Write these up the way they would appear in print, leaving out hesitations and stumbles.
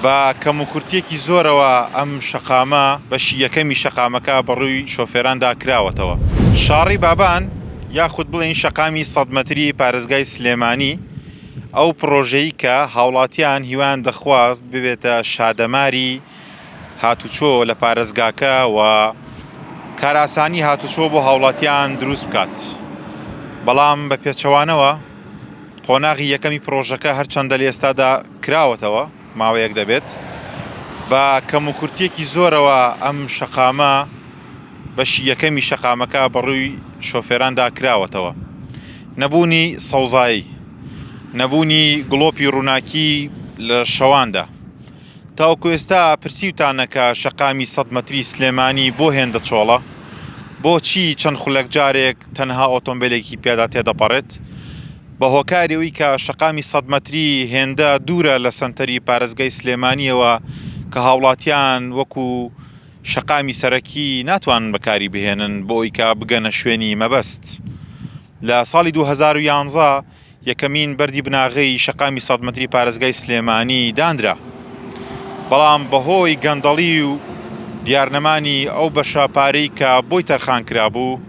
بە کەموکورتیەکی زۆرەوە ئەم شەقامە بەشی یەکەمی شەقامەکە بەڕووی شۆفێراندا کراوەتەوە. شاڕی بابان یاخود بڵێن شەقامی 100 مەتری پارێزگای سلێمانی ئەو پرۆژەی کە هاوڵاتیان هیوان دەخواست ببێتە شادەماری هاتوچۆ لە پارێزگاکە و کارئاسانی هاتوچۆ بۆ هاوڵاتیان دروست بکات. بەڵام بە پێچەوانەوە قۆناغی یەکەمی پرۆژەکە هەرچەندە لە ئێستادا کراوەتەوە ماوەیەک دەبێت بە کەموکورتیەکی زۆرەوە ئەم شەقامە بەشی یەکەمی شەقامەکە بەڕووی شۆفێراندا کراوەتەوە. نەبوونی سەوزایی، نەبوونی گڵۆپی ڕووناکی لە شەواندا. تاوەکو ئێستا پرسیوتانەکە شەقامی 100 مەتری سلێمانی بۆ هێندە چۆڵە، بۆچی چەند خولەک جارێک تەنها ئۆتۆمبیلێکی پێدا تێدەپەڕێت؟ بە هۆکاریەوەی کە شەقامی 100 مەتری هێندە دوورە لە سەنتەری پارێزگای سلێمانیەوە کە هاوڵاتیان وەکو شەقامی سەرەکی ناتوانن بەکاری بهێنن بۆ ئەوەی کە بگەنە شوێنی مەبەست. لە ساڵی 2011 یەکەمین بەردی بناغەی شەقامی 100 مەتری پارێزگای سلێمانی دانرا، بەڵام بەهۆی گەندەڵی و دیارنەمانی ئەو بەشە پارەی کە بۆی تەرخان کرابوو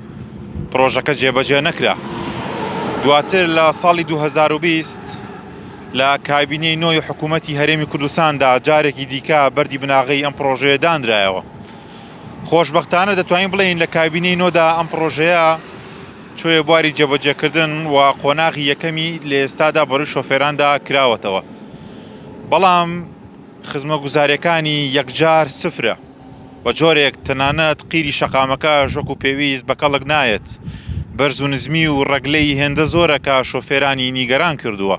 پرۆژەکە جێبەجێ نەکرا. دواتر لە ساڵی 2020 لە کابینەی نۆی حکوومەتی هەرێمی کوردستاندا جارێکی دیکە بەردی بناغەی ئەم پرۆژەیە دانرایەوە. خۆشبەختانە دەتوانین بڵێین لە کابینەی نۆدا ئەم پرۆژەیە چۆیە بواری جێبەجێکردن و قۆناغی یەکەمی لە ئێستادا بەڕووی شۆفێراندا کراوەتەوە. بەڵام خزمەتگوزاریەکانی یەکجار سفرە بە جۆرێک تەنانەت قیری شەقامەکە ژۆک و پێویست بە کەڵک نایەت. بەرز و نزمی و ڕەگلەی هێندە زۆرەکە شۆفێرانی نیگەران کردووە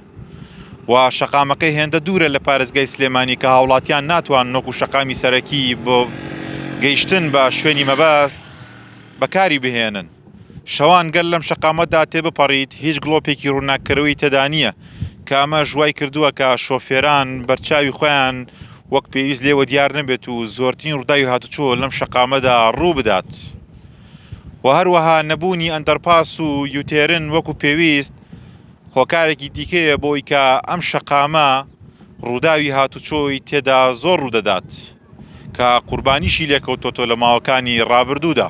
و شەقامەکەی هێندە دوورە لە پارێزگای سلێمانی کە هاوڵاتیان ناتوان نۆک و شەقامی سەرەکی بۆ گەیشتن بە شوێنی مەبەست بەکاری بهێنن. شەوان گەل لەم شەقامەتدا تێبپەڕیت هیچ گڵۆپێکی ڕووناککەرەوەی تێدا نییە کە ئەمە ژوای کردووە کە شۆفێران بەرچاوی خۆیان وەک پێویست لێوە دیار نەبێت و زۆرترین ڕووداوی هاتوچۆ لەم شەقامەدا ڕوو بدات. و هەروەها نەبوونی ئەندەرپاس و یوتێرن وەکو پێویست هۆکارێکی دیکەیە بۆی کە ئەم شەقامە ڕووداوی هاتوچۆی تێدا زۆر ڕوودەدات کە قوربانیشی لێکەوتۆتۆ لە ماوەکانی ڕابردوودا.